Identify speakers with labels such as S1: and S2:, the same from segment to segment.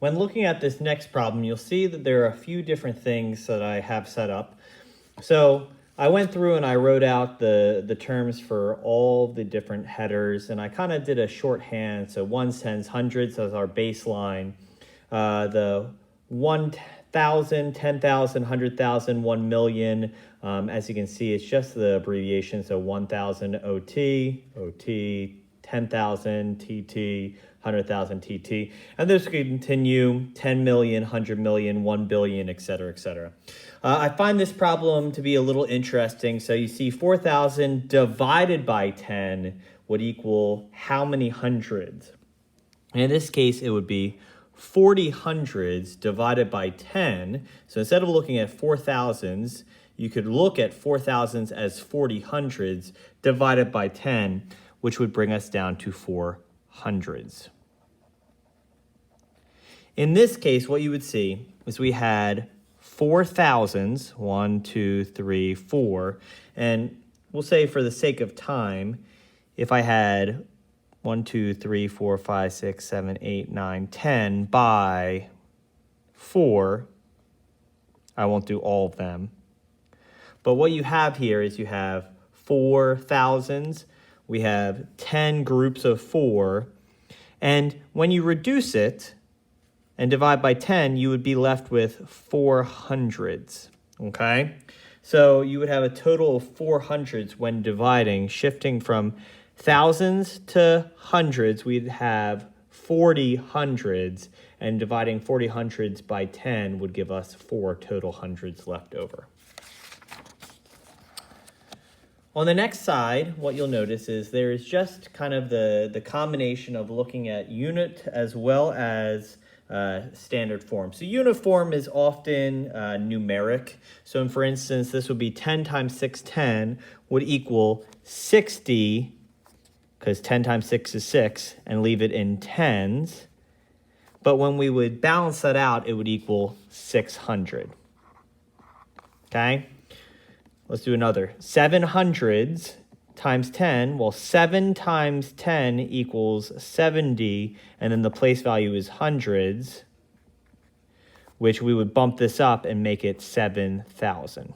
S1: When looking at this next problem, you'll see that there are a few different things that I have set up. So I went through and I wrote out the terms for all the different headers, and I kind of did a shorthand. So ones, tens, hundreds as our baseline. The 1,000, 10,000, 100,000, 1 million. As you can see, it's just the abbreviation. So 1,000 OT, OT, 10,000 TT, 100,000 TT. And this could continue 10 million, 100 million, 1 billion, et cetera, et cetera. I find this problem to be a little interesting. So you see 4,000 divided by 10 would equal how many hundreds? And in this case, it would be 40 hundreds divided by 10. So instead of looking at 4,000s, you could look at 4,000s as 40 hundreds divided by 10, which would bring us down to 4 hundreds. In this case, what you would see is we had 4,000s, 1, 2, 3, 4, and we'll say for the sake of time, if I had 1, 2, 3, 4, 5, 6, 7, 8, 9, 10 by 4, I won't do all of them. But what you have here is you have 4,000s, we have 10 groups of 4, and when you reduce it and divide by 10, you would be left with 4 hundreds, okay? So you would have a total of 4 hundreds when dividing, shifting from thousands to hundreds, we'd have 40 hundreds, and dividing 40 hundreds by 10 would give us 4 total hundreds left over. On the next side, what you'll notice is there is just kind of the combination of looking at unit as well as standard form. So unit form is often numeric. So for instance, this would be 10 times 610 would equal 60, because 10 times 6 is 6, and leave it in tens. But when we would balance that out, it would equal 600. Okay? Let's do another. 700s times 10, well, 7 times 10 equals 70, and then the place value is hundreds, which we would bump this up and make it 7,000.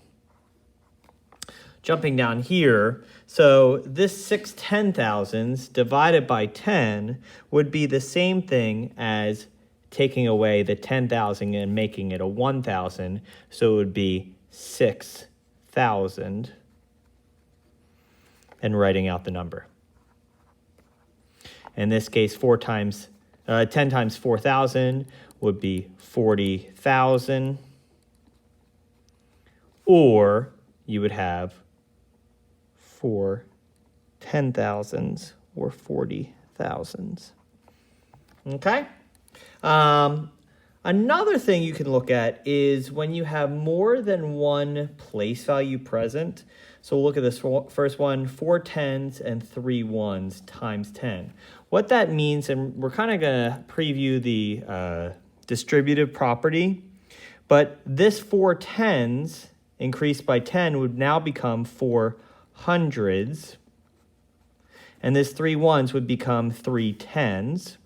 S1: Jumping down here, so this 6/10,000s divided by 10 would be the same thing as taking away the 10,000 and making it a 1,000, so it would be 6,000 and writing out the number. In this case, 10 times 4,000 would be 40,000, or you would have 4 10,000s or 40,000s. Okay? Another thing you can look at is when you have more than one place value present. So we'll look at this first one, 4 10s and 3 1s times 10. What that means, and we're kind of going to preview the distributive property, but this 4 10s increased by 10 would now become 4 hundreds, and this 3 1s would become 3 10s.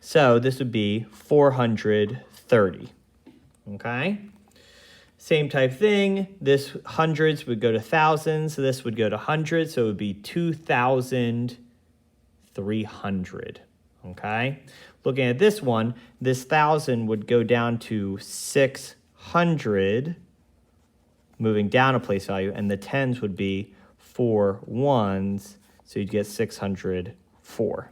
S1: So this would be 430, okay? Same type thing, this hundreds would go to thousands, so this would go to hundreds, so it would be 2,300, okay? Looking at this one, this 1,000 would go down to 600, moving down a place value, and the tens would be 4 1s, so you'd get 604.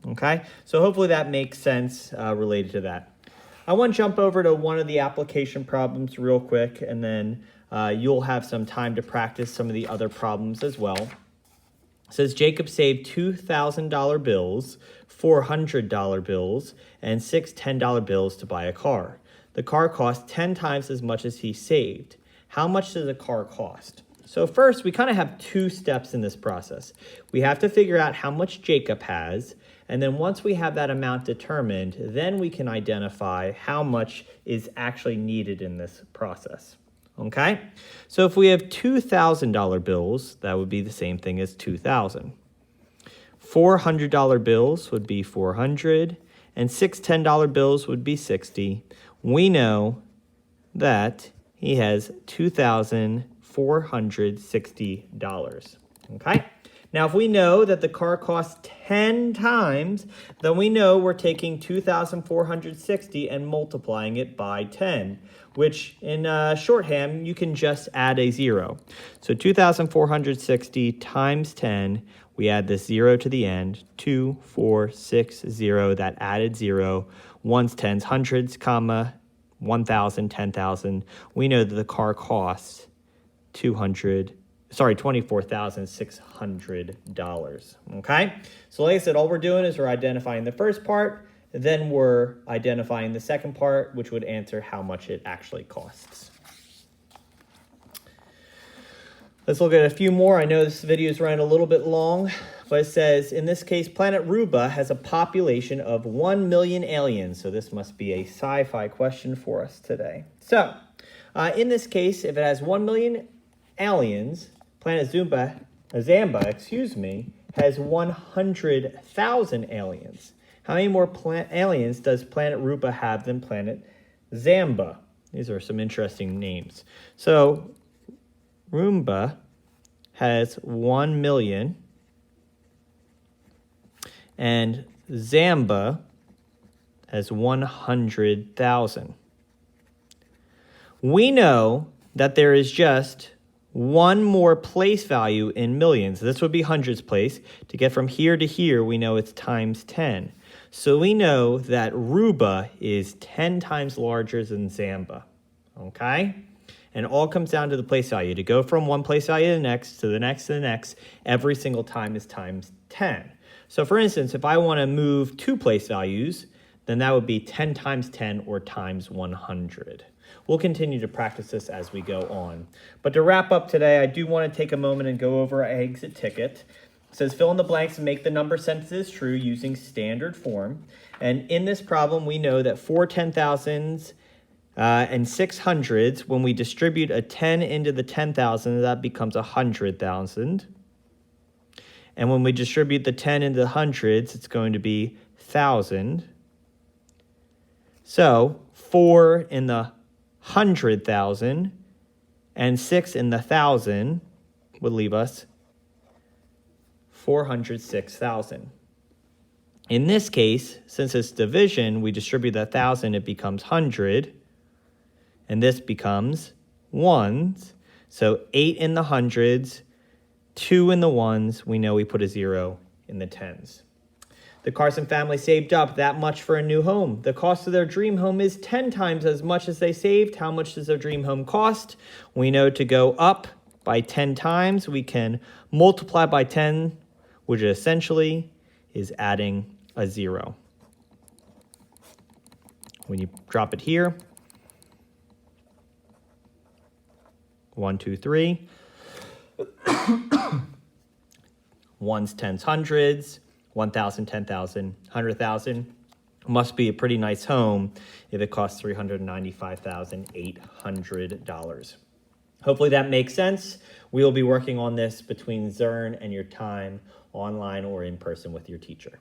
S1: Okay, so hopefully that makes sense related to that. I want to jump over to one of the application problems real quick, and then you'll have some time to practice some of the other problems as well. It says Jacob saved $2,000 bills, $400 bills, and 6 $10 bills to buy a car. The car cost 10 times as much as he saved. How much does a car cost? So first, we kind of have 2 steps in this process. We have to figure out how much Jacob has, and then once we have that amount determined, then we can identify how much is actually needed in this process. Okay? So if we have $2,000 bills, that would be the same thing as 2,000. $400 bills would be 400, and 6 $10 bills would be 60. We know that he has $2,460. Okay? Now, if we know that the car costs 10 times, then we know we're taking 2,460 and multiplying it by 10, which in shorthand, you can just add a 0. So 2,460 times 10, we add this 0 to the end, 2460, that added 0, ones, tens, hundreds, comma, 1,000, 10,000. We know that the car costs $24,600. Okay? So like I said, all we're doing is we're identifying the first part, then we're identifying the second part, which would answer how much it actually costs. Let's look at a few more. I know this video is running a little bit long, but it says, in this case, planet Ruba has a population of 1 million aliens. So this must be a sci-fi question for us today. So, in this case, if it has 1 million aliens, planet Zamba, has 100,000 aliens. How many more aliens does planet Ruba have than planet Zamba? These are some interesting names. So, Roomba has 1 million, and Zamba has 100,000. We know that there is just one more place value in millions. This would be hundreds place. To get from here to here, we know it's times 10. So we know that Ruba is 10 times larger than Zamba. Okay? And it all comes down to the place value. To go from one place value to the next, to the next, to the next, every single time is times 10. So for instance, if I want to move 2 place values, then that would be 10 times 10 or times 100. We'll continue to practice this as we go on. But to wrap up today, I do want to take a moment and go over our exit ticket. It says fill in the blanks and make the number sentences true using standard form. And in this problem, we know that 4 10,000s and 6 hundreds, when we distribute a 10 into the 10,000, that becomes 100,000. And when we distribute the 10 into the hundreds, it's going to be 1,000. So 4 in the 100,000 and 6 in the 1,000 would leave us 406,000. In this case, since it's division, we distribute that 1,000, it becomes 100, and this becomes ones. So 8 in the hundreds, 2 in the ones, we know we put a 0 in the tens. The Carson family saved up that much for a new home. The cost of their dream home is 10 times as much as they saved. How much does their dream home cost? We know to go up by 10 times, we can multiply by 10, which essentially is adding a 0. When you drop it here, 1, 2, 3. Ones, tens, hundreds. 1,000, 10,000, 100,000. Must be a pretty nice home if it costs $395,800. Hopefully that makes sense. We will be working on this between Zern and your time online or in person with your teacher.